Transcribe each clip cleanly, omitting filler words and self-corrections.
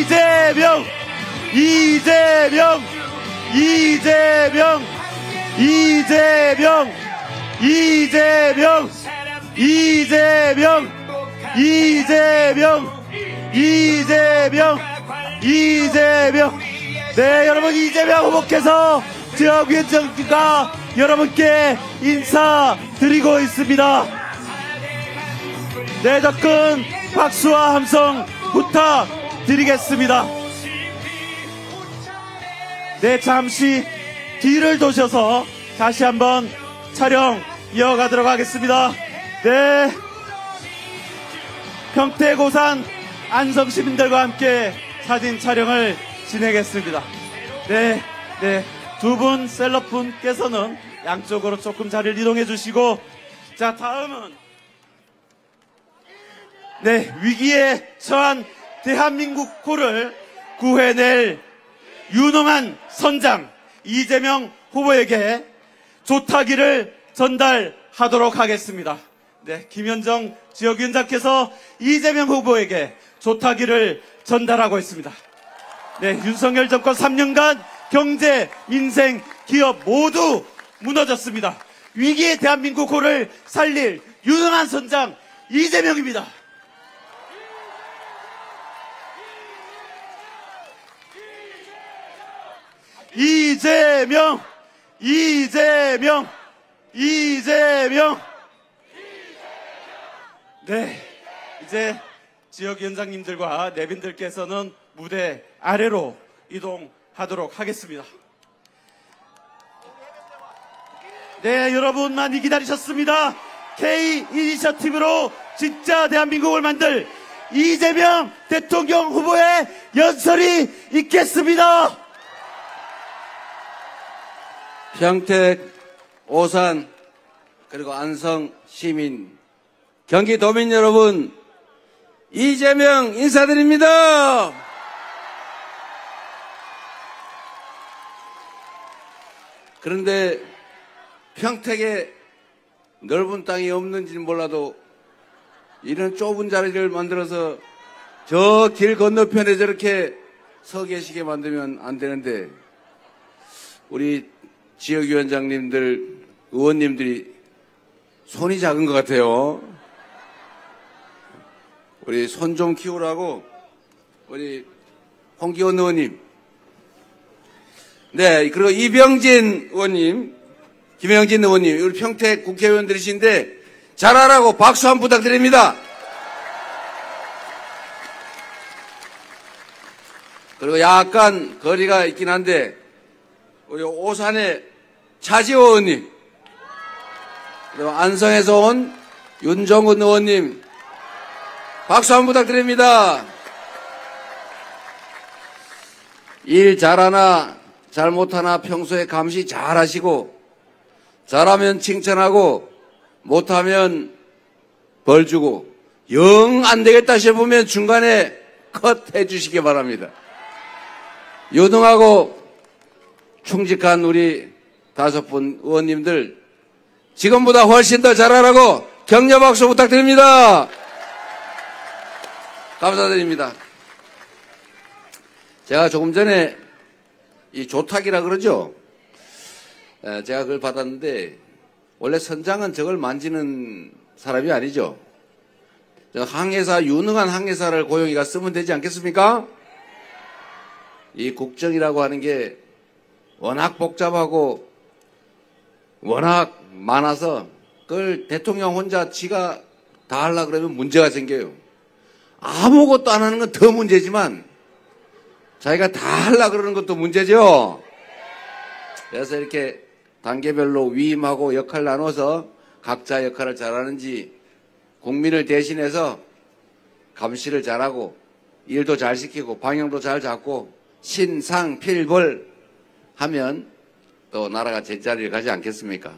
이재명, 이재명, 이재명, 이재명, 이재명, 이재명, 이재명, 이재명, 이재명. 네, 여러분, 이재명 후보께서 지역위원장과 여러분께 인사드리고 있습니다. 네, 접근 박수와 함성 부탁드리겠습니다. 네, 잠시 뒤를 도셔서 다시 한번 촬영 이어가도록 하겠습니다. 네, 평택 오산 안성 시민들과 함께 사진 촬영을 진행했습니다. 네, 네, 두 분 셀럽분께서는 양쪽으로 조금 자리를 이동해 주시고, 자, 다음은 네, 위기에 처한 대한민국호를 구해낼 유능한 선장 이재명 후보에게 조타기를 전달하도록 하겠습니다. 네, 김현정 지역위원장께서 이재명 후보에게 조타기를 전달하고 있습니다. 네, 윤석열 정권 3년간 경제, 민생, 기업 모두 무너졌습니다. 위기의 대한민국호를 살릴 유능한 선장 이재명입니다. 이재명, 이재명, 이재명. 네, 이제 지역위원장님들과 내빈들께서는 무대 아래로 이동하도록 하겠습니다. 네, 여러분 많이 기다리셨습니다. K 이니셔티브로 진짜 대한민국을 만들 이재명 대통령 후보의 연설이 있겠습니다. 평택, 오산, 그리고 안성 시민, 경기도민 여러분, 이재명 인사드립니다. 그런데 평택에 넓은 땅이 없는지는 몰라도 이런 좁은 자리를 만들어서 저 길 건너편에 저렇게 서 계시게 만들면 안 되는데, 우리 지역위원장님들, 의원님들이 손이 작은 것 같아요. 우리 손 좀 키우라고 우리 홍기원 의원님, 네, 그리고 이병진 의원님, 김영진 의원님, 우리 평택 국회의원들이신데 잘하라고 박수 한번 부탁드립니다. 그리고 약간 거리가 있긴 한데 우리 오산의 차지호 의원님, 그리고 안성에서 온 윤정근 의원님, 박수 한번 부탁드립니다. 일 잘하나 잘못하나 평소에 감시 잘하시고, 잘하면 칭찬하고 못하면 벌 주고, 영 안되겠다 싶으면 중간에 컷 해주시기 바랍니다. 유능하고 충직한 우리 5분 의원님들, 지금보다 훨씬 더 잘하라고 격려 박수 부탁드립니다. 감사드립니다. 제가 조금 전에 이 조탁이라 그러죠? 제가 그걸 받았는데, 원래 선장은 저걸 만지는 사람이 아니죠. 항해사, 유능한 항해사를 고용이가 쓰면 되지 않겠습니까? 이 국정이라고 하는 게 워낙 복잡하고 워낙 많아서 그걸 대통령 혼자 지가 다 하려고 그러면 문제가 생겨요. 아무것도 안 하는 건 더 문제지만 자기가 다 하려고 그러는 것도 문제죠. 그래서 이렇게 단계별로 위임하고 역할 나눠서 각자 역할을 잘하는지, 국민을 대신해서 감시를 잘하고 일도 잘 시키고 방향도 잘 잡고 신상필벌 하면 또 나라가 제자리를 가지 않겠습니까?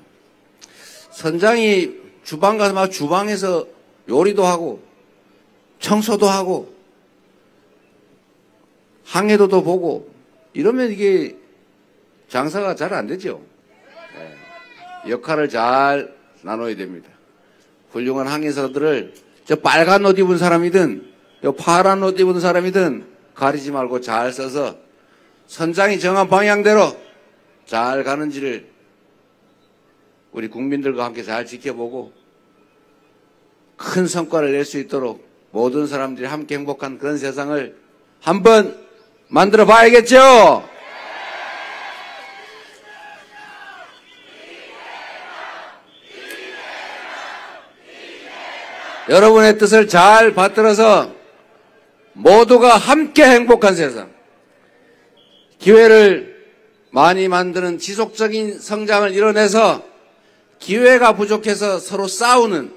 선장이 주방 가서 막 주방에서 요리도 하고 청소도 하고 항해도도 보고 이러면 이게 장사가 잘 안 되죠. 역할을 잘 나눠야 됩니다. 훌륭한 항해사들을 저 빨간 옷 입은 사람이든 저 파란 옷 입은 사람이든 가리지 말고 잘 써서 선장이 정한 방향대로 잘 가는지를 우리 국민들과 함께 잘 지켜보고 큰 성과를 낼 수 있도록 모든 사람들이 함께 행복한 그런 세상을 한번 만들어 봐야겠죠? 여러분의 뜻을 잘 받들어서 모두가 함께 행복한 세상, 기회를 많이 만드는 지속적인 성장을 이뤄내서 기회가 부족해서 서로 싸우는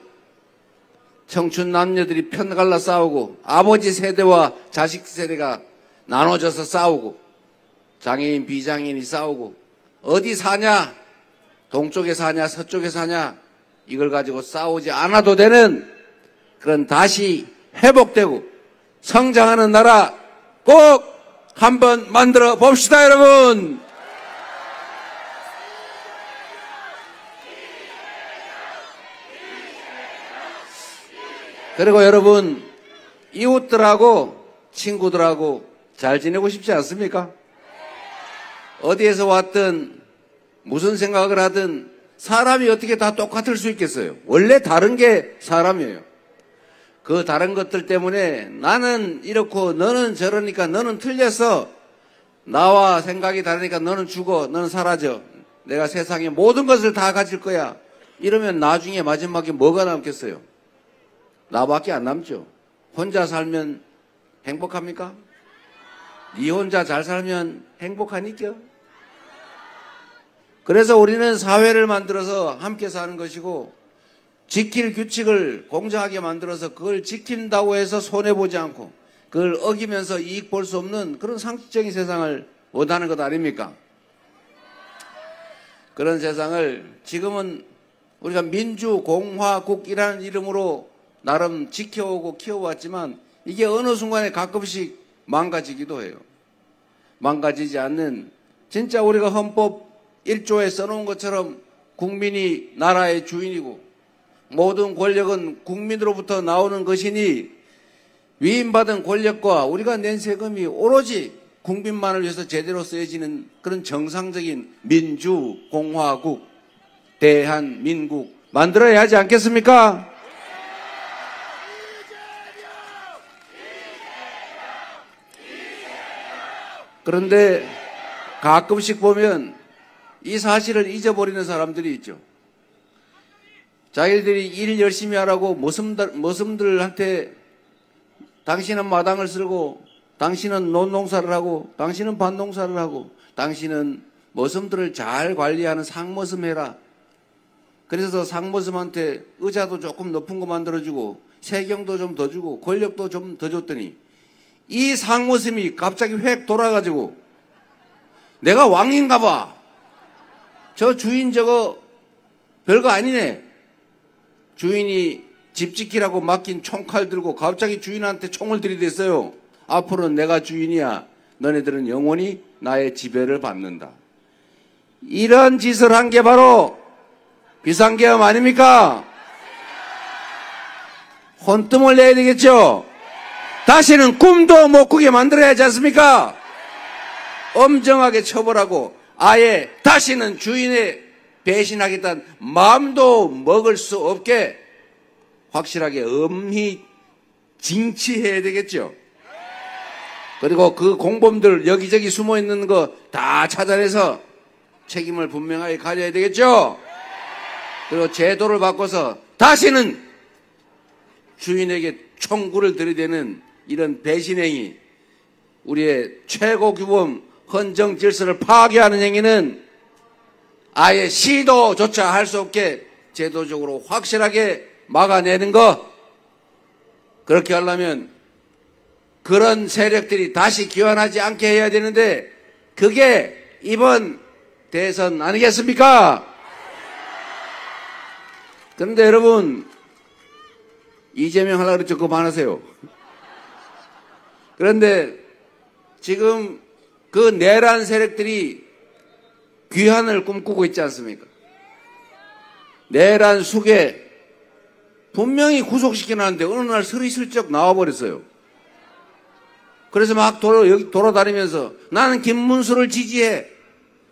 청춘 남녀들이 편갈라 싸우고 아버지 세대와 자식 세대가 나눠져서 싸우고 장애인 비장애인이 싸우고 어디 사냐, 동쪽에 사냐 서쪽에 사냐 이걸 가지고 싸우지 않아도 되는 그런 다시 회복되고 성장하는 나라 꼭 한번 만들어 봅시다, 여러분. 그리고 여러분, 이웃들하고 친구들하고 잘 지내고 싶지 않습니까? 어디에서 왔든 무슨 생각을 하든 사람이 어떻게 다 똑같을 수 있겠어요? 원래 다른 게 사람이에요. 그 다른 것들 때문에 나는 이렇고 너는 저러니까 너는 틀렸어. 나와 생각이 다르니까 너는 죽어. 너는 사라져. 내가 세상의 모든 것을 다 가질 거야. 이러면 나중에 마지막에 뭐가 남겠어요? 나밖에 안 남죠. 혼자 살면 행복합니까? 네 혼자 잘 살면 행복하니까? 그래서 우리는 사회를 만들어서 함께 사는 것이고 지킬 규칙을 공정하게 만들어서 그걸 지킨다고 해서 손해보지 않고 그걸 어기면서 이익 볼 수 없는 그런 상식적인 세상을 원하는 것 아닙니까? 그런 세상을 지금은 우리가 민주공화국이라는 이름으로 나름 지켜오고 키워왔지만 이게 어느 순간에 가끔씩 망가지기도 해요. 망가지지 않는 진짜 우리가 헌법 1조에 써놓은 것처럼 국민이 나라의 주인이고 모든 권력은 국민으로부터 나오는 것이니 위임받은 권력과 우리가 낸 세금이 오로지 국민만을 위해서 제대로 쓰여지는 그런 정상적인 민주공화국, 대한민국 만들어야 하지 않겠습니까? 그런데 가끔씩 보면 이 사실을 잊어버리는 사람들이 있죠. 자기들이 일 열심히 하라고 머슴들한테 당신은 마당을 쓸고 당신은 논농사를 하고 당신은 밭농사를 하고 당신은 머슴들을 잘 관리하는 상머슴 해라. 그래서 상머슴한테 의자도 조금 높은 거 만들어주고 세경도 좀 더 주고 권력도 좀 더 줬더니 이 상머슴이 갑자기 획 돌아가지고 내가 왕인가 봐. 저 주인 저거 별거 아니네. 주인이 집 지키라고 맡긴 총칼 들고 갑자기 주인한테 총을 들이댔어요. 앞으로는 내가 주인이야. 너네들은 영원히 나의 지배를 받는다. 이런 짓을 한 게 바로 비상계엄 아닙니까? 혼tum을 내야 되겠죠? 다시는 꿈도 못 꾸게 만들어야 하지 않습니까? 엄정하게 처벌하고 아예 다시는 주인에 배신하겠다는 마음도 먹을 수 없게 확실하게 엄히 징치해야 되겠죠. 그리고 그 공범들 여기저기 숨어있는 거 다 찾아내서 책임을 분명하게 가져야 되겠죠. 그리고 제도를 바꿔서 다시는 주인에게 총구를 들이대는 이런 배신행위, 우리의 최고 규범 헌정 질서를 파괴하는 행위는 아예 시도조차 할 수 없게 제도적으로 확실하게 막아내는 것. 그렇게 하려면 그런 세력들이 다시 기환하지 않게 해야 되는데 그게 이번 대선 아니겠습니까? 그런데 여러분 이재명 하려고 그랬죠. 그거 많으세요. 그런데 지금 그 내란 세력들이 귀환을 꿈꾸고 있지 않습니까? 내란 숙에 분명히 구속시켜놨는데 어느 날 스리슬쩍 나와버렸어요. 그래서 막 여기 돌아다니면서 나는 김문수를 지지해.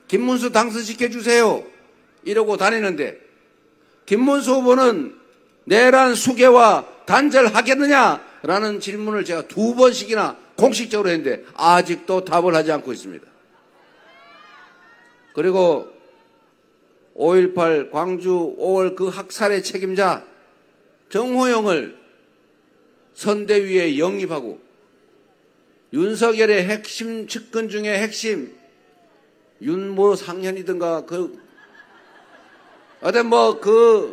김문수 당선시켜주세요. 이러고 다니는데 김문수 후보는 내란 수개와 단절하겠느냐라는 질문을 제가 2번씩이나 공식적으로 했는데 아직도 답을 하지 않고 있습니다. 그리고 5.18 광주 5월 그 학살의 책임자 정호영을 선대위에 영입하고 윤석열의 핵심 측근 중에 핵심 윤모 상현이든가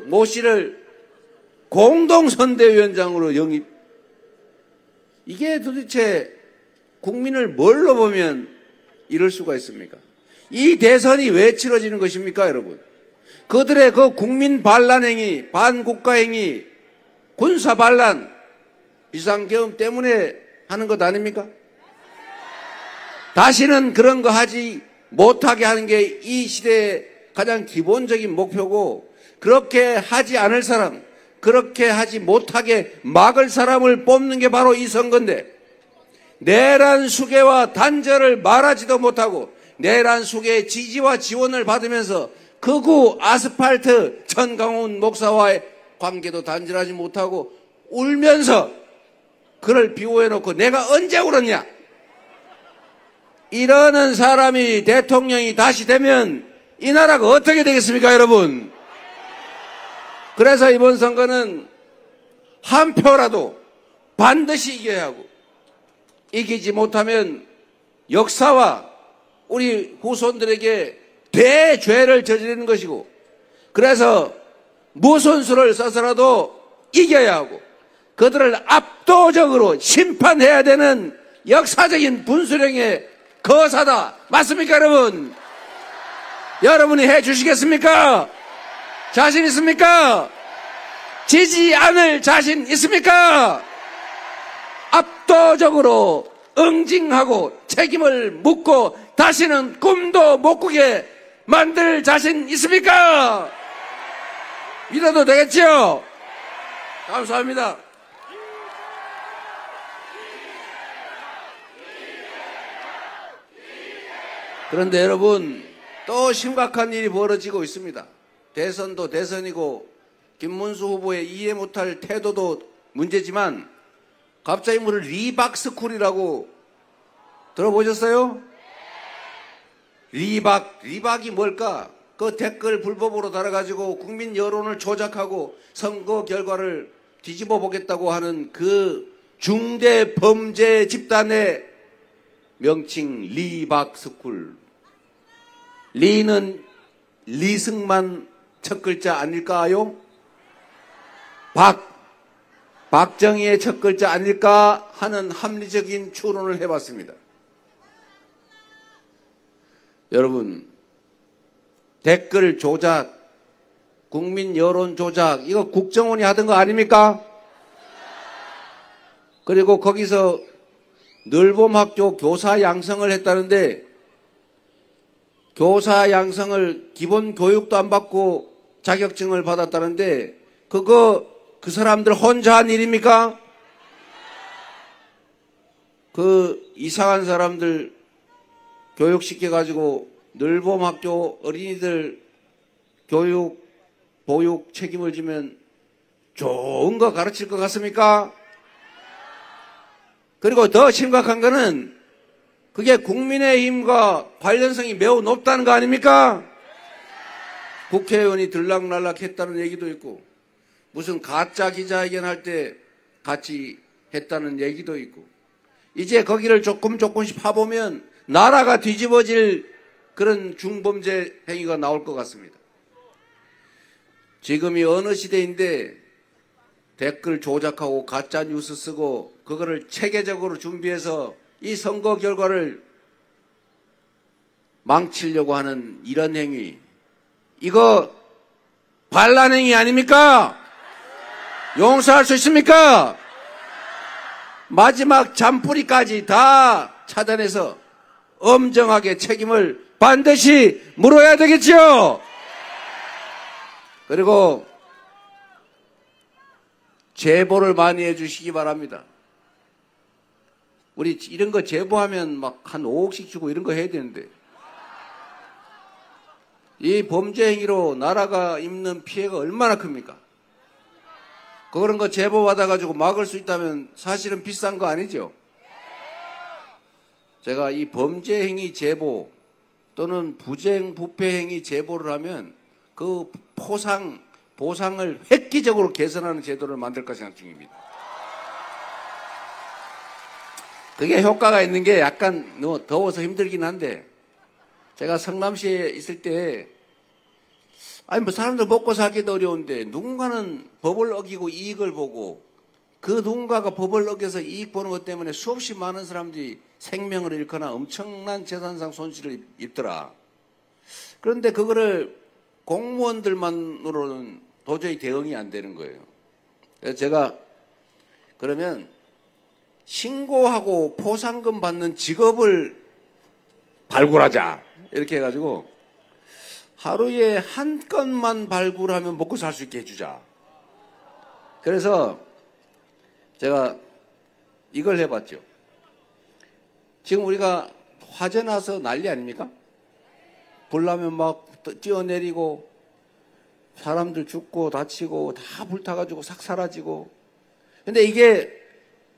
모 씨를 공동선대위원장으로 영입. 이게 도대체 국민을 뭘로 보면 이럴 수가 있습니까? 이 대선이 왜 치러지는 것입니까, 여러분? 그들의 그 국민 반란행위, 반국가행위, 군사반란, 비상계엄 때문에 하는 것 아닙니까? 다시는 그런 거 하지 못하게 하는 게 이 시대의 가장 기본적인 목표고, 그렇게 하지 않을 사람, 그렇게 하지 못하게 막을 사람을 뽑는 게 바로 이 선거인데, 내란 수개와 단절을 말하지도 못하고 내란 수개의 지지와 지원을 받으면서 극우 아스팔트 전강훈 목사와의 관계도 단절하지 못하고 울면서 그를 비호해놓고 내가 언제 울었냐, 이러는 사람이 대통령이 다시 되면 이 나라가 어떻게 되겠습니까, 여러분? 그래서 이번 선거는 한 표라도 반드시 이겨야 하고, 이기지 못하면 역사와 우리 후손들에게 대죄를 저지르는 것이고, 그래서 무슨 수를 써서라도 이겨야 하고 그들을 압도적으로 심판해야 되는 역사적인 분수령의 거사다. 맞습니까, 여러분? 여러분이 해주시겠습니까? 자신 있습니까? 지지 않을 자신 있습니까? 압도적으로 응징하고 책임을 묻고 다시는 꿈도 못 꾸게 만들 자신 있습니까? 믿어도 되겠죠? 감사합니다. 그런데 여러분, 또 심각한 일이 벌어지고 있습니다. 대선도 대선이고 김문수 후보의 이해 못할 태도도 문제지만 갑자기 뭐를 리박스쿨이라고 들어보셨어요? 리박이 뭘까? 그 댓글 불법으로 달아가지고 국민 여론을 조작하고 선거 결과를 뒤집어 보겠다고 하는 그 중대 범죄 집단의 명칭 리박스쿨. 리는 리승만 첫 글자 아닐까요? 박정희의 첫 글자 아닐까 하는 합리적인 추론을 해봤습니다. 여러분, 댓글 조작, 국민 여론 조작, 이거 국정원이 하던 거 아닙니까? 그리고 거기서 늘봄학교 교사 양성을 했다는데, 교사 양성을 기본 교육도 안 받고 자격증을 받았다는데, 그 사람들 혼자 한 일입니까? 그 이상한 사람들 교육시켜가지고 늘봄학교 어린이들 교육, 보육 책임을 지면 좋은 거 가르칠 것 같습니까? 그리고 더 심각한 거는 그게 국민의힘과 관련성이 매우 높다는 거 아닙니까? 국회의원이 들락날락했다는 얘기도 있고, 무슨 가짜 기자회견 할 때 같이 했다는 얘기도 있고, 이제 거기를 조금씩 파보면 나라가 뒤집어질 그런 중범죄 행위가 나올 것 같습니다. 지금이 어느 시대인데 댓글 조작하고 가짜 뉴스 쓰고 그거를 체계적으로 준비해서 이 선거 결과를 망치려고 하는 이런 행위, 이거 반란 행위 아닙니까? 용서할 수 있습니까? 마지막 잔뿌리까지 다 찾아내서 엄정하게 책임을 반드시 물어야 되겠죠? 그리고 제보를 많이 해주시기 바랍니다. 우리 이런 거 제보하면 막 한 5억씩 주고 이런 거 해야 되는데, 이 범죄 행위로 나라가 입는 피해가 얼마나 큽니까? 그런 거 제보받아가지고 막을 수 있다면 사실은 비싼 거 아니죠? 제가 이 범죄 행위 제보 또는 부정 부패 행위 제보를 하면 그 보상을 획기적으로 개선하는 제도를 만들까 생각 중입니다. 그게 효과가 있는 게 약간 더워서 힘들긴 한데, 제가 성남시에 있을 때 아니 뭐 사람들 먹고 살기도 어려운데 누군가는 법을 어기고 이익을 보고, 그 누군가가 법을 어겨서 이익 보는 것 때문에 수없이 많은 사람들이 생명을 잃거나 엄청난 재산상 손실을 입더라. 그런데 그거를 공무원들만으로는 도저히 대응이 안 되는 거예요. 그래서 제가 그러면 신고하고 포상금 받는 직업을 발굴하자 이렇게 해가지고 하루에 한 건만 발굴하면 먹고 살 수 있게 해주자. 그래서 제가 이걸 해봤죠. 지금 우리가 화재 나서 난리 아닙니까? 불 나면 막 뛰어내리고 사람들 죽고 다치고 다 불타가지고 싹 사라지고. 근데 이게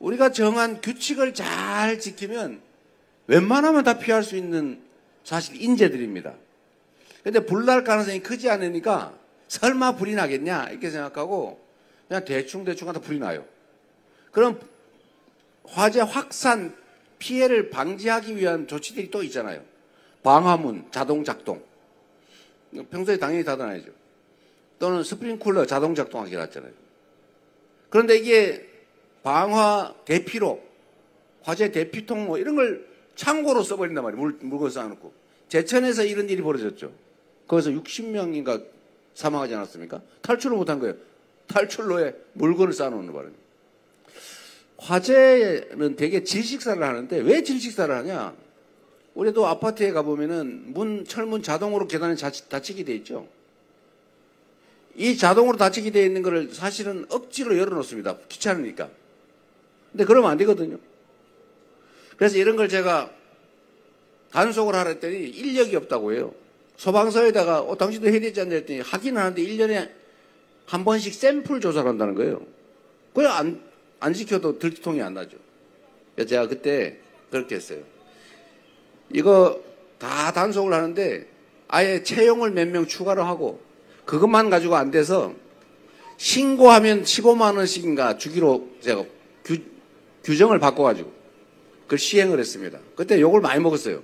우리가 정한 규칙을 잘 지키면 웬만하면 다 피할 수 있는 사실 인재들입니다. 근데 불날 가능성이 크지 않으니까 설마 불이 나겠냐 이렇게 생각하고 그냥 대충 하다 불이 나요. 그럼 화재 확산 피해를 방지하기 위한 조치들이 또 있잖아요. 방화문 자동 작동. 평소에 당연히 닫아놔야죠. 또는 스프링쿨러 자동 작동하게 놨잖아요. 그런데 이게 방화 대피로, 화재 대피통 뭐 이런 걸 창고로 써버린단 말이에요. 물건 쌓아놓고. 제천에서 이런 일이 벌어졌죠. 거기서 60명인가 사망하지 않았습니까? 탈출을 못한 거예요. 탈출로에 물건을 쌓아놓는 바람에. 화재는 되게 질식사를 하는데 왜 질식사를 하냐? 우리도 아파트에 가보면은 철문 자동으로 계단에 닫히게 돼 있죠. 이 자동으로 닫히게 돼 있는 거를 사실은 억지로 열어놓습니다. 귀찮으니까. 근데 그러면 안 되거든요. 그래서 이런 걸 제가 단속을 하라 했더니 인력이 없다고 해요. 소방서에다가 당신도 해야 되지 않냐 했더니 하긴 하는데 1년에 한 번씩 샘플 조사를 한다는 거예요. 그냥 안 지켜도 들통이 안 나죠. 그래서 제가 그때 그렇게 했어요. 이거 다 단속을 하는데 아예 채용을 몇 명 추가로 하고 그것만 가지고 안 돼서 신고하면 15만 원씩인가 주기로 제가 규정을 바꿔가지고 그걸 시행을 했습니다. 그때 욕을 많이 먹었어요.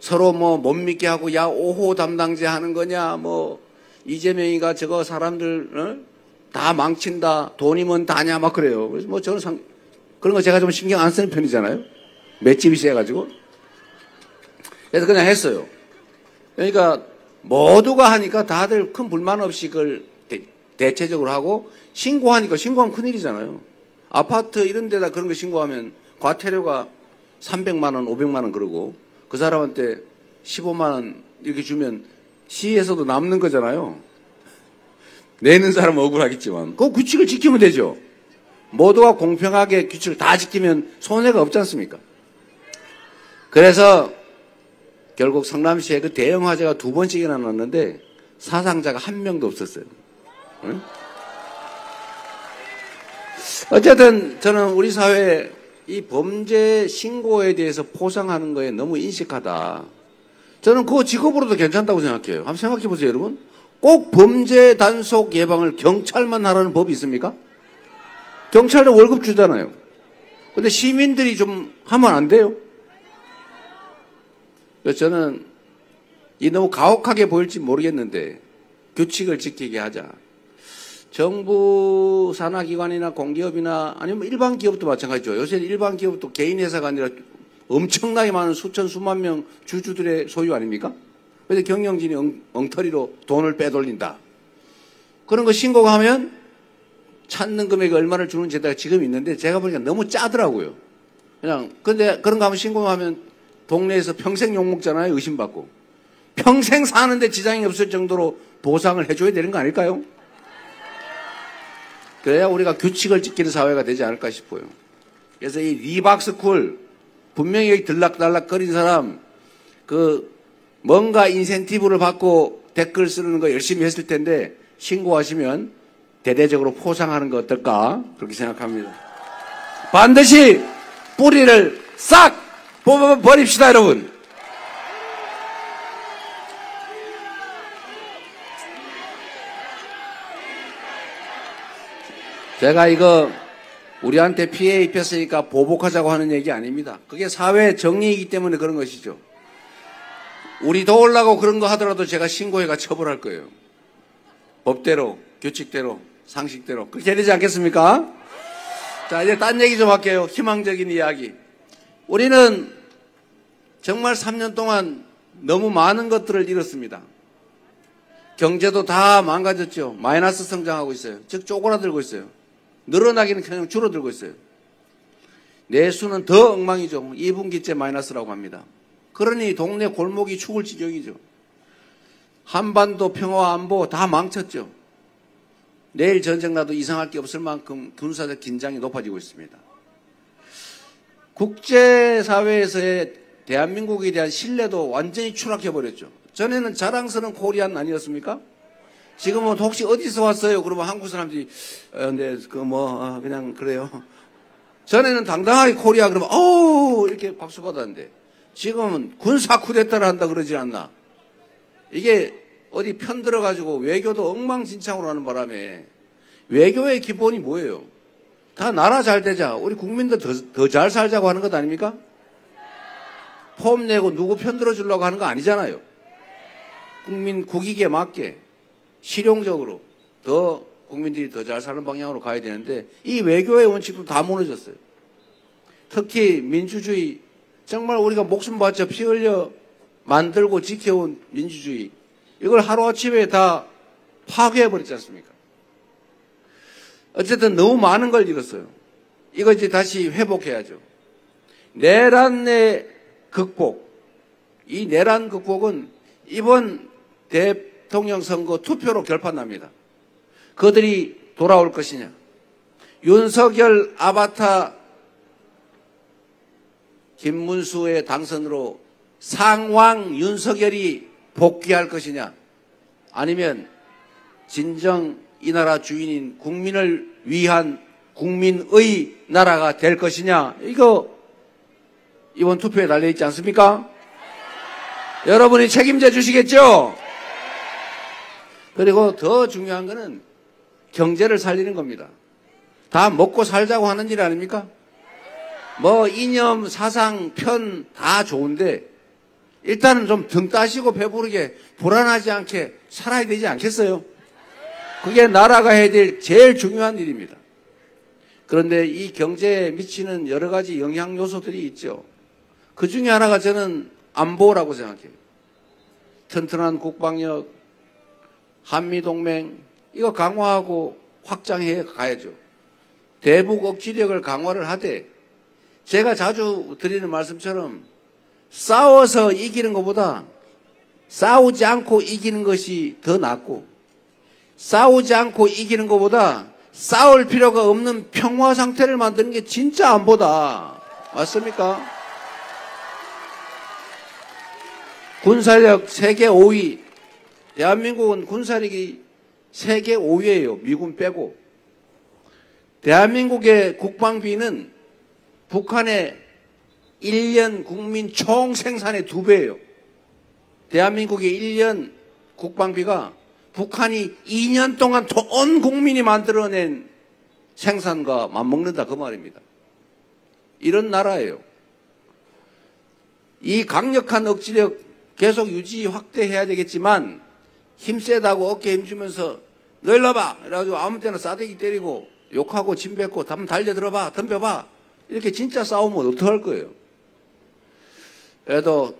서로 뭐 못 믿게 하고 야 5호 담당제 하는 거냐 뭐 이재명이가 저거 사람들 다 망친다 돈이면 다냐 막 그래요. 그래서 뭐 저는 그런 거 제가 좀 신경 안 쓰는 편이잖아요. 맷집이 세가지고 그래서 그냥 했어요. 그러니까 모두가 하니까 다들 큰 불만 없이 그걸 대체적으로 하고 신고하니까 신고하면 큰일이잖아요. 아파트 이런 데다 그런 거 신고하면 과태료가 300만 원, 500만 원 그러고 그 사람한테 15만 원 이렇게 주면 시에서도 남는 거잖아요. 내는 사람은 억울하겠지만 그 규칙을 지키면 되죠. 모두가 공평하게 규칙을 다 지키면 손해가 없지 않습니까? 그래서 결국 성남시에 그 대형 화재가 2번씩이나 났는데 사상자가 한 명도 없었어요. 응? 어쨌든 저는 우리 사회에 이 범죄 신고에 대해서 포상하는 거에 너무 인식하다. 저는 그거 직업으로도 괜찮다고 생각해요. 한번 생각해 보세요, 여러분. 꼭 범죄 단속 예방을 경찰만 하라는 법이 있습니까? 경찰은 월급 주잖아요. 근데 시민들이 좀 하면 안 돼요? 그래서 저는 이 너무 가혹하게 보일지 모르겠는데 규칙을 지키게 하자. 정부 산하기관이나 공기업이나 아니면 일반 기업도 마찬가지죠. 요새는 일반 기업도 개인 회사가 아니라 엄청나게 많은 수천 수만 명 주주들의 소유 아닙니까? 그래서 경영진이 엉터리로 돈을 빼돌린다. 그런 거 신고가 하면 찾는 금액이 얼마를 주는 제도가 지금 있는데 제가 보니까 너무 짜더라고요. 그냥 근데 그런 거 하면 신고하면 동네에서 평생 욕먹잖아요. 의심받고. 평생 사는데 지장이 없을 정도로 보상을 해줘야 되는 거 아닐까요? 그래야 우리가 규칙을 지키는 사회가 되지 않을까 싶어요. 그래서 이 리박스쿨 분명히 여기 들락달락거린 사람 뭔가 인센티브를 받고 댓글 쓰는 거 열심히 했을 텐데 신고하시면 대대적으로 포상하는 거 어떨까 그렇게 생각합니다. 반드시 뿌리를 싹 뽑아버립시다 여러분. 제가 이거 우리한테 피해 입혔으니까 보복하자고 하는 얘기 아닙니다. 그게 사회 정의이기 때문에 그런 것이죠. 우리 도우려고 그런 거 하더라도 제가 신고해가 처벌할 거예요. 법대로, 규칙대로, 상식대로. 그렇게 되지 않겠습니까? 자, 이제 딴 얘기 좀 할게요. 희망적인 이야기. 우리는 정말 3년 동안 너무 많은 것들을 잃었습니다. 경제도 다 망가졌죠. 마이너스 성장하고 있어요. 즉 쪼그라들고 있어요. 늘어나기는 그냥 줄어들고 있어요. 내수는 더 엉망이죠. 2분기째 마이너스라고 합니다. 그러니 동네 골목이 죽을 지경이죠. 한반도 평화 안보 다 망쳤죠. 내일 전쟁 나도 이상할 게 없을 만큼 군사적 긴장이 높아지고 있습니다. 국제사회에서의 대한민국에 대한 신뢰도 완전히 추락해버렸죠. 전에는 자랑스러운 코리안 아니었습니까? 지금은 혹시 어디서 왔어요? 그러면 한국 사람들이 네, 그냥 그래요. 전에는 당당하게 코리아 그러면 이렇게 박수 받았는데 지금은 군사 쿠데타를 한다 그러지 않나? 이게 어디 편들어가지고 외교도 엉망진창으로 하는 바람에 외교의 기본이 뭐예요? 다 나라 잘 되자. 우리 국민들 더 잘 살자고 하는 것 아닙니까? 폼 내고 누구 편들어 주려고 하는 거 아니잖아요. 국민 국익에 맞게 실용적으로 더 국민들이 더 잘 사는 방향으로 가야 되는데 이 외교의 원칙도 다 무너졌어요. 특히 민주주의, 정말 우리가 목숨 바쳐 피 흘려 만들고 지켜온 민주주의, 이걸 하루아침에 다 파괴해버렸지 않습니까? 어쨌든 너무 많은 걸 잃었어요. 이거 이제 다시 회복해야죠. 내란의 극복. 이 내란 극복은 이번 대통령 선거 투표로 결판납니다. 그들이 돌아올 것이냐. 윤석열 아바타 김문수의 당선으로 상왕 윤석열이 복귀할 것이냐. 아니면 진정 이 나라 주인인 국민을 위한 국민의 나라가 될 것이냐. 이거 이번 투표에 달려있지 않습니까? 여러분이 책임져 주시겠죠? 그리고 더 중요한 거는 경제를 살리는 겁니다. 다 먹고 살자고 하는 일 아닙니까? 이념, 사상, 편 다 좋은데 일단은 좀 등 따시고 배부르게 불안하지 않게 살아야 되지 않겠어요? 그게 나라가 해야 될 제일 중요한 일입니다. 그런데 이 경제에 미치는 여러 가지 영향 요소들이 있죠. 그 중에 하나가 저는 안보라고 생각해요. 튼튼한 국방력, 한미동맹, 이거 강화하고 확장해 가야죠. 대북 억지력을 강화를 하되, 제가 자주 드리는 말씀처럼 싸워서 이기는 것보다 싸우지 않고 이기는 것이 더 낫고, 싸우지 않고 이기는 것보다 싸울 필요가 없는 평화 상태를 만드는 게 진짜 안보다. 맞습니까? 군사력 세계 5위. 대한민국은 군사력이 세계 5위예요. 미군 빼고. 대한민국의 국방비는 북한의 1년 국민 총 생산의 2배예요. 대한민국의 1년 국방비가 북한이 2년 동안 온 국민이 만들어낸 생산과 맞먹는다 그 말입니다. 이런 나라예요. 이 강력한 억지력 계속 유지 확대해야 되겠지만 힘세다고 어깨에 힘주면서 너 일로 와봐 이래가지고 아무 때나 싸대기 때리고 욕하고 침 뱉고 한번 달려들어봐 덤벼봐 이렇게 진짜 싸우면 어떡할 거예요. 그래도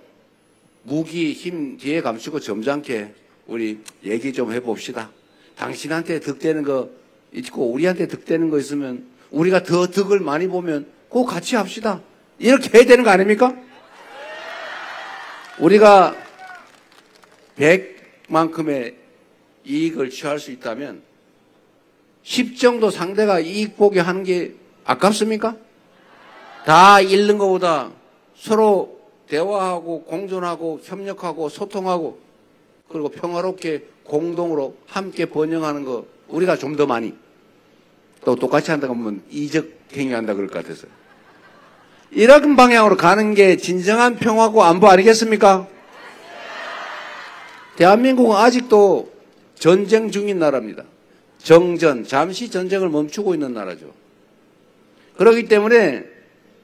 무기 힘 뒤에 감추고 점잖게 우리 얘기 좀 해봅시다. 당신한테 득되는 거 있고 우리한테 득되는 거 있으면 우리가 더 득을 많이 보면 그거 같이 합시다. 이렇게 해야 되는 거 아닙니까? 우리가 100만큼의 이익을 취할 수 있다면 10 정도 상대가 이익 보게 하는 게 아깝습니까? 다 잃는 것보다 서로 대화하고 공존하고 협력하고 소통하고 그리고 평화롭게 공동으로 함께 번영하는 거 우리가 좀 더 많이 또 똑같이 한다고 하면 이적 행위한다 그럴 것 같아서 이런 방향으로 가는 게 진정한 평화고 안보 아니겠습니까? 대한민국은 아직도 전쟁 중인 나라입니다. 정전, 잠시 전쟁을 멈추고 있는 나라죠. 그렇기 때문에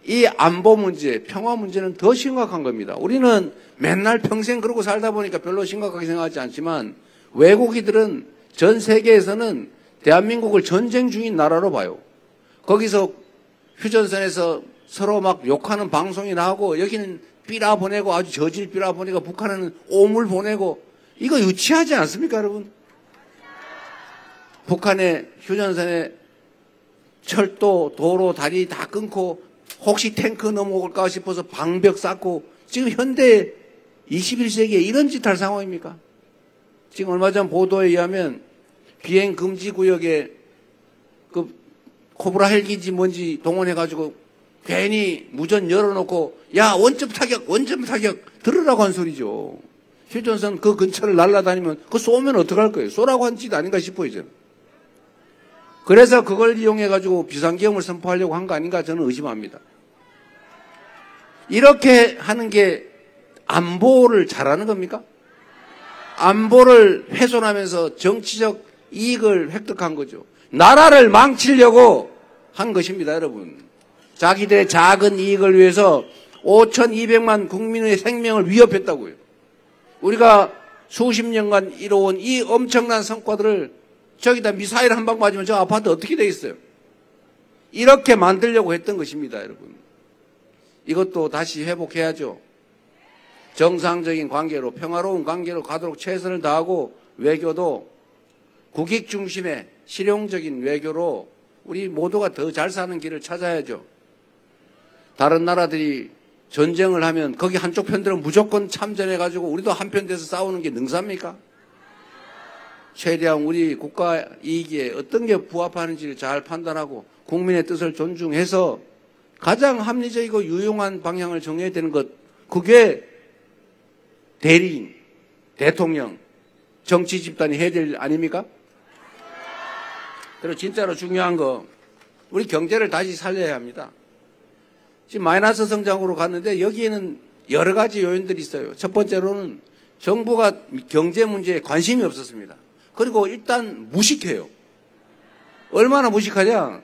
이 안보 문제, 평화 문제는 더 심각한 겁니다. 우리는 맨날 평생 그러고 살다 보니까 별로 심각하게 생각하지 않지만 외국인들은 전 세계에서는 대한민국을 전쟁 중인 나라로 봐요. 거기서 휴전선에서 서로 막 욕하는 방송이 나오고 여기는 삐라 보내고 아주 저질 삐라 보내고 북한은 오물 보내고 이거 유치하지 않습니까, 여러분? 북한의 휴전선에 철도, 도로, 다리 다 끊고 혹시 탱크 넘어올까 싶어서 방벽 쌓고 지금 현대 21세기에 이런 짓 할 상황입니까? 지금 얼마 전 보도에 의하면 비행 금지 구역에 그 코브라 헬기인지 뭔지 동원해가지고 괜히 무전 열어놓고 야 원점 타격 들으라고 한 소리죠. 휴전선 그 근처를 날아다니면 그거 쏘면 어떡할 거예요? 쏘라고 한 짓 아닌가 싶어요 저는. 그래서 그걸 이용해가지고 비상계엄을 선포하려고 한 거 아닌가 저는 의심합니다. 이렇게 하는 게 안보를 잘하는 겁니까? 안보를 훼손하면서 정치적 이익을 획득한 거죠. 나라를 망치려고 한 것입니다, 여러분. 자기들의 작은 이익을 위해서 5,200만 국민의 생명을 위협했다고요. 우리가 수십 년간 이뤄온 이 엄청난 성과들을 저기다 미사일 한 방 맞으면 저 아파트 어떻게 되겠어요? 이렇게 만들려고 했던 것입니다, 여러분. 이것도 다시 회복해야죠. 정상적인 관계로, 평화로운 관계로 가도록 최선을 다하고 외교도 국익 중심의 실용적인 외교로 우리 모두가 더 잘 사는 길을 찾아야죠. 다른 나라들이 전쟁을 하면 거기 한쪽 편들은 무조건 참전해가지고 우리도 한편 돼서 싸우는 게 능사입니까? 최대한 우리 국가 이익에 어떤 게 부합하는지를 잘 판단하고 국민의 뜻을 존중해서 가장 합리적이고 유용한 방향을 정해야 되는 것, 그게 대리인, 대통령, 정치 집단이 해야 될 일 아닙니까? 그리고 진짜로 중요한 거, 우리 경제를 다시 살려야 합니다. 지금 마이너스 성장으로 갔는데 여기에는 여러 가지 요인들이 있어요. 첫 번째로는 정부가 경제 문제에 관심이 없었습니다. 그리고 일단 무식해요. 얼마나 무식하냐?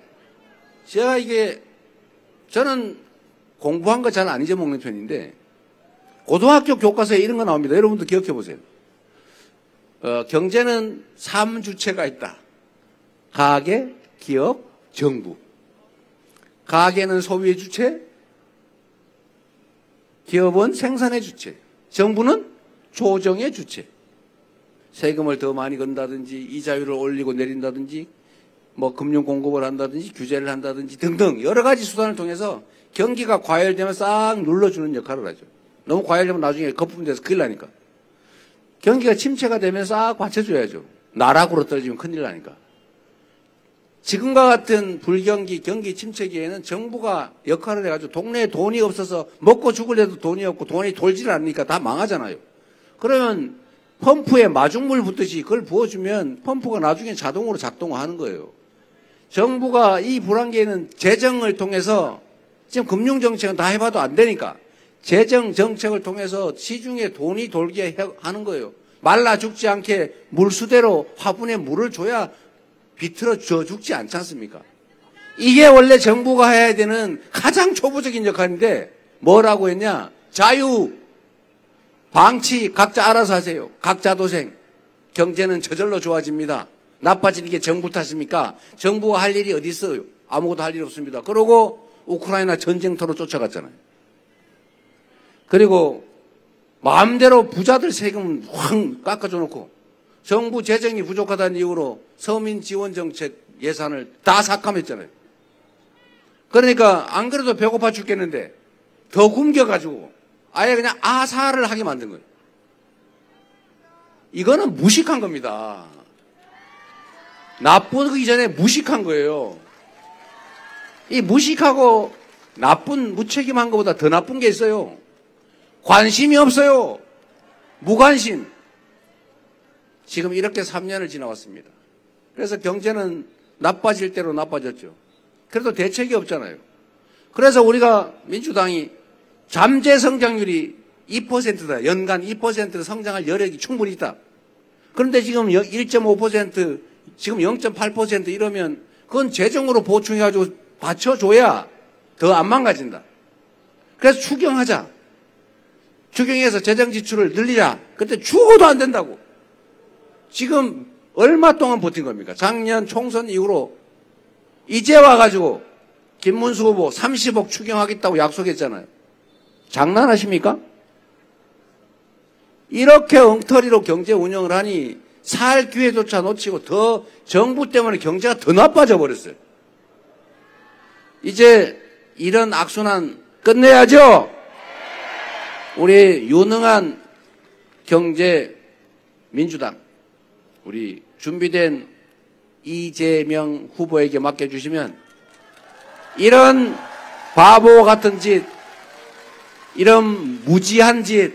저는 공부한 거 잘 안 잊어먹는 편인데 고등학교 교과서에 이런 거 나옵니다. 여러분도 기억해 보세요. 경제는 3주체가 있다. 가계, 기업, 정부. 가계는 소비의 주체, 기업은 생산의 주체, 정부는 조정의 주체. 세금을 더 많이 건다든지 이자율을 올리고 내린다든지 뭐 금융 공급을 한다든지 규제를 한다든지 등등 여러 가지 수단을 통해서 경기가 과열되면 싹 눌러주는 역할을 하죠. 너무 과열되면 나중에 거품돼서 큰일 나니까. 경기가 침체가 되면 싹 받쳐줘야죠. 나락으로 떨어지면 큰일 나니까. 지금과 같은 불경기, 경기 침체기에는 정부가 역할을 해가지고 동네에 돈이 없어서 먹고 죽을래도 돈이 없고 돈이 돌질 않으니까 다 망하잖아요. 그러면 펌프에 마중물 붓듯이 그걸 부어주면 펌프가 나중에 자동으로 작동하는 거예요. 정부가 이 불황기에는 재정을 통해서 지금 금융정책은 다 해봐도 안 되니까 재정 정책을 통해서 시중에 돈이 돌게 하는 거예요. 말라 죽지 않게 물수대로 화분에 물을 줘야 비틀어 줘 죽지 않지 않습니까? 이게 원래 정부가 해야 되는 가장 초보적인 역할인데 뭐라고 했냐? 자유, 방치 각자 알아서 하세요. 각자 도생. 경제는 저절로 좋아집니다. 나빠지는 게 정부 탓입니까? 정부가 할 일이 어디 있어요? 아무것도 할 일이 없습니다. 그러고 우크라이나 전쟁터로 쫓아갔잖아요. 그리고 마음대로 부자들 세금 확 깎아줘 놓고 정부 재정이 부족하다는 이유로 서민 지원 정책 예산을 다 삭감했잖아요. 그러니까 안 그래도 배고파 죽겠는데 더 굶겨가지고 아예 그냥 아사를 하게 만든 거예요. 이거는 무식한 겁니다. 나쁘기 전에 무식한 거예요. 이 무식하고 나쁜 무책임한 것보다 더 나쁜 게 있어요. 관심이 없어요. 무관심. 지금 이렇게 3년을 지나왔습니다. 그래서 경제는 나빠질 대로 나빠졌죠. 그래도 대책이 없잖아요. 그래서 우리가 민주당이 잠재 성장률이 2%다. 연간 2% 성장할 여력이 충분히 있다. 그런데 지금 1.5%, 지금 0.8% 이러면 그건 재정으로 보충해가지고 받쳐줘야 더 안 망가진다. 그래서 추경하자. 추경해서 재정 지출을 늘리자. 그때 죽어도 안 된다고. 지금 얼마 동안 버틴 겁니까? 작년 총선 이후로 이제 와가지고 김문수 후보 30억 추경하겠다고 약속했잖아요. 장난하십니까? 이렇게 엉터리로 경제 운영을 하니 살 기회조차 놓치고 더 정부 때문에 경제가 더 나빠져 버렸어요. 이제 이런 악순환 끝내야죠. 우리 유능한 경제 민주당, 우리 준비된 이재명 후보에게 맡겨주시면 이런 바보 같은 짓, 이런 무지한 짓,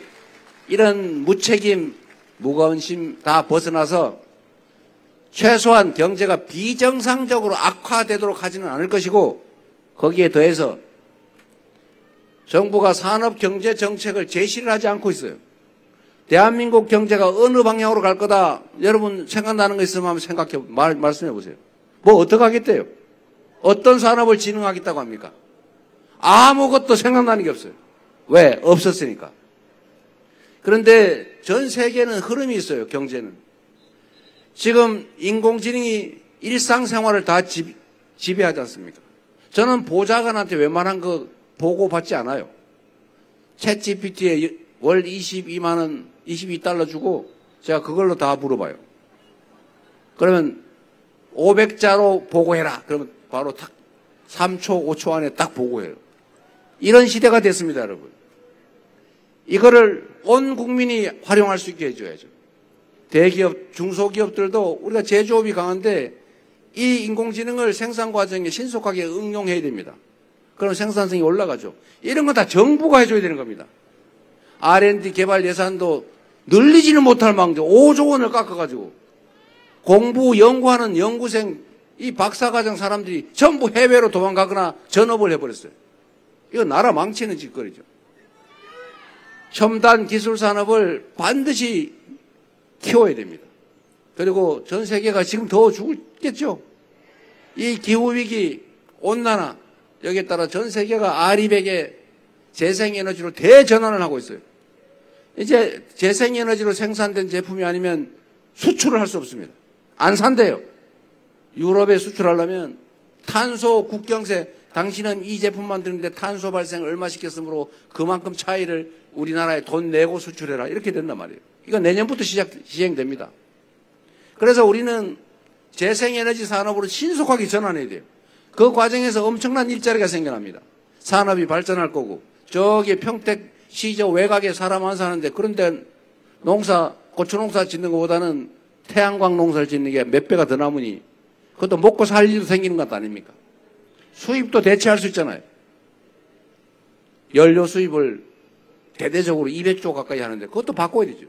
이런 무책임, 무거운 심 다 벗어나서 최소한 경제가 비정상적으로 악화되도록 하지는 않을 것이고, 거기에 더해서 정부가 산업경제정책을 제시를 하지 않고 있어요. 대한민국 경제가 어느 방향으로 갈 거다. 여러분 생각나는 거 있으면 한번 생각해, 말씀해 보세요. 뭐 어떻게 하겠대요? 어떤 산업을 진흥하겠다고 합니까? 아무것도 생각나는 게 없어요. 왜? 없었으니까. 그런데 전 세계는 흐름이 있어요, 경제는. 지금 인공지능이 일상생활을 다 지배하지 않습니까? 저는 보좌관한테 웬만한 거 보고받지 않아요. 챗 GPT에 월 22만 원, 22달러 주고 제가 그걸로 다 물어봐요. 그러면 500자로 보고해라. 그러면 바로 딱 3초, 5초 안에 딱 보고해요. 이런 시대가 됐습니다, 여러분. 이거를 온 국민이 활용할 수 있게 해줘야죠. 대기업, 중소기업들도 우리가 제조업이 강한데 이 인공지능을 생산 과정에 신속하게 응용해야 됩니다. 그럼 생산성이 올라가죠. 이런 건 다 정부가 해줘야 되는 겁니다. R&D 개발 예산도 늘리지는 못할 망정 5조 원을 깎아가지고 공부, 연구하는 연구생, 이 박사과정 사람들이 전부 해외로 도망가거나 전업을 해버렸어요. 이거 나라 망치는 짓거리죠. 첨단 기술 산업을 반드시 키워야 됩니다. 그리고 전 세계가 지금 더 죽겠죠. 이 기후위기, 온난화, 여기에 따라 전 세계가 아리백의 재생에너지로 대전환을 하고 있어요. 이제 재생에너지로 생산된 제품이 아니면 수출을 할 수 없습니다. 안 산대요. 유럽에 수출하려면 탄소 국경세, 당신은 이 제품 만드는데 탄소 발생을 얼마 시켰으므로 그만큼 차이를 우리나라에 돈 내고 수출해라. 이렇게 된단 말이에요. 이거 내년부터 시행됩니다. 그래서 우리는 재생에너지 산업으로 신속하게 전환해야 돼요. 그 과정에서 엄청난 일자리가 생겨납니다. 산업이 발전할 거고, 저기 평택 시저 외곽에 사람 안 사는데, 그런데 농사, 고추 농사 짓는 것보다는 태양광 농사를 짓는 게 몇 배가 더 남으니, 그것도 먹고 살 일도 생기는 것 아닙니까? 수입도 대체할 수 있잖아요. 연료 수입을 대대적으로 200조 가까이 하는데, 그것도 바꿔야 되죠.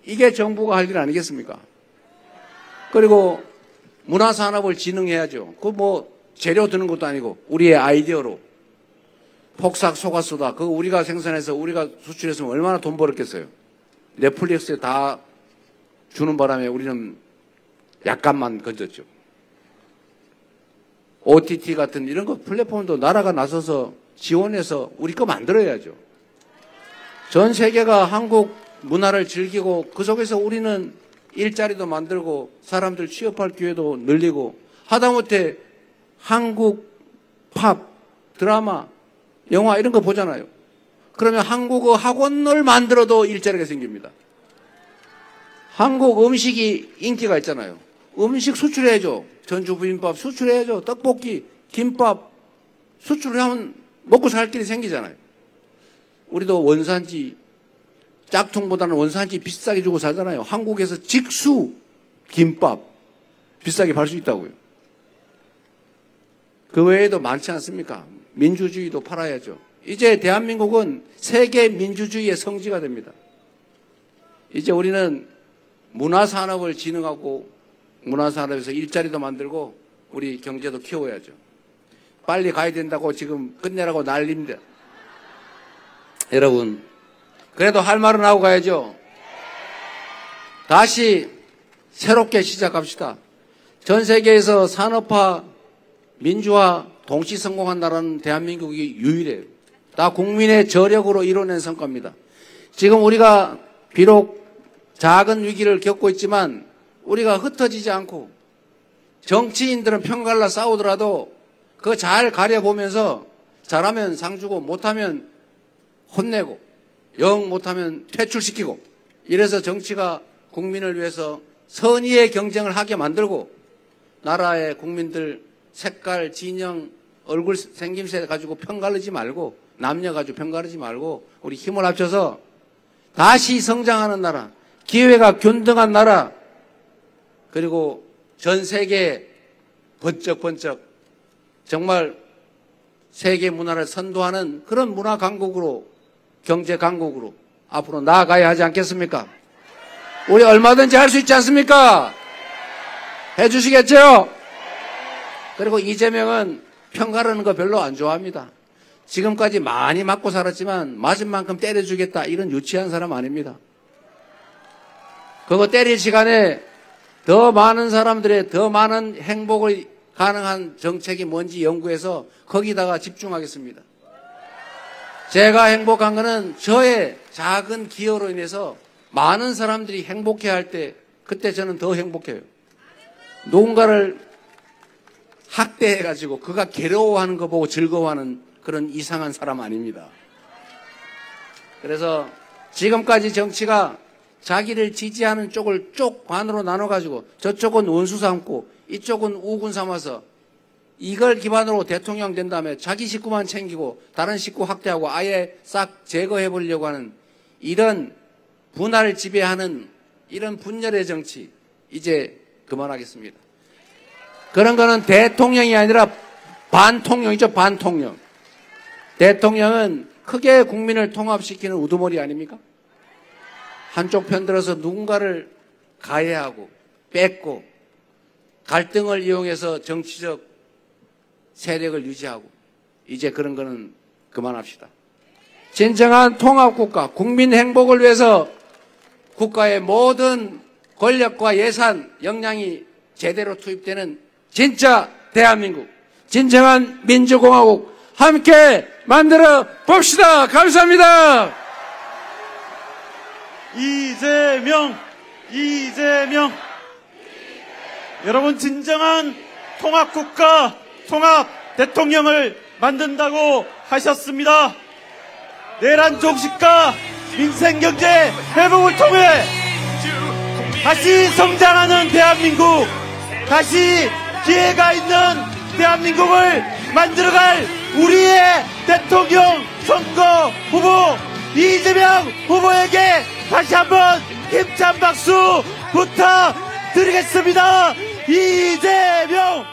이게 정부가 할 일 아니겠습니까? 그리고 문화산업을 진흥해야죠. 그 뭐 재료 드는 것도 아니고 우리의 아이디어로 폭삭 속았수다. 그거 우리가 생산해서 우리가 수출했으면 얼마나 돈 벌었겠어요. 넷플릭스에 다 주는 바람에 우리는 약간만 건졌죠. OTT 같은 이런 거 플랫폼도 나라가 나서서 지원해서 우리 거 만들어야죠. 전 세계가 한국 문화를 즐기고 그 속에서 우리는 일자리도 만들고 사람들 취업할 기회도 늘리고 하다못해 한국 팝, 드라마, 영화 이런 거 보잖아요. 그러면 한국어 학원을 만들어도 일자리가 생깁니다. 한국 음식이 인기가 있잖아요. 음식 수출해야죠. 전주 비빔밥 수출해야죠. 떡볶이, 김밥 수출을 하면 먹고 살 길이 생기잖아요. 우리도 원산지 짝퉁보다는 원산지 비싸게 주고 살잖아요. 한국에서 직수 김밥 비싸게 팔 수 있다고요. 그 외에도 많지 않습니까? 민주주의도 팔아야죠. 이제 대한민국은 세계 민주주의의 성지가 됩니다. 이제 우리는 문화산업을 진흥하고 문화산업에서 일자리도 만들고 우리 경제도 키워야죠. 빨리 가야 된다고 지금 끝내라고 난립니다. 여러분, 그래도 할 말은 하고 가야죠. 다시 새롭게 시작합시다. 전 세계에서 산업화, 민주화 동시 성공한 나라는 대한민국이 유일해요. 다 국민의 저력으로 이뤄낸 성과입니다. 지금 우리가 비록 작은 위기를 겪고 있지만 우리가 흩어지지 않고 정치인들은 편갈라 싸우더라도 그거 잘 가려보면서 잘하면 상 주고 못하면 혼내고 영 못하면 퇴출시키고 이래서 정치가 국민을 위해서 선의의 경쟁을 하게 만들고 나라의 국민들 색깔, 진영, 얼굴 생김새 가지고 편가르지 말고 남녀 가지고 편가르지 말고 우리 힘을 합쳐서 다시 성장하는 나라, 기회가 균등한 나라, 그리고 전 세계에 번쩍번쩍 정말 세계 문화를 선도하는 그런 문화 강국으로, 경제 강국으로 앞으로 나아가야 하지 않겠습니까? 우리 얼마든지 할 수 있지 않습니까? 해주시겠죠? 그리고 이재명은 편가르는 거 별로 안 좋아합니다. 지금까지 많이 맞고 살았지만 맞은 만큼 때려주겠다 이런 유치한 사람 아닙니다. 그거 때릴 시간에 더 많은 사람들의 더 많은 행복을 가능한 정책이 뭔지 연구해서 거기다가 집중하겠습니다. 제가 행복한 거는 저의 작은 기여로 인해서 많은 사람들이 행복해할 때 그때 저는 더 행복해요. 누군가를 학대해가지고 그가 괴로워하는 거 보고 즐거워하는 그런 이상한 사람 아닙니다. 그래서 지금까지 정치가 자기를 지지하는 쪽을 쪽 반으로 나눠가지고 저쪽은 원수 삼고 이쪽은 우군 삼아서 이걸 기반으로 대통령 된 다음에 자기 식구만 챙기고 다른 식구 학대하고 아예 싹 제거해보려고 하는 이런 분화를 지배하는 이런 분열의 정치 이제 그만하겠습니다. 그런 거는 대통령이 아니라 반통령이죠. 반통령. 대통령은 크게 국민을 통합시키는 우두머리 아닙니까? 한쪽 편들어서 누군가를 가해하고 뺏고 갈등을 이용해서 정치적 세력을 유지하고 이제 그런 거는 그만합시다. 진정한 통합국가, 국민 행복을 위해서 국가의 모든 권력과 예산, 역량이 제대로 투입되는 진짜 대한민국, 진정한 민주공화국 함께 만들어 봅시다. 감사합니다. 이재명. 여러분 진정한 통합국가, 통합대통령을 만든다고 하셨습니다. 내란 종식과 민생경제 회복을 통해 다시 성장하는 대한민국, 다시 기회가 있는 대한민국을 만들어갈 우리의 대통령 선거 후보 이재명 후보에게 다시 한번 힘찬 박수 부탁드리겠습니다. 이재명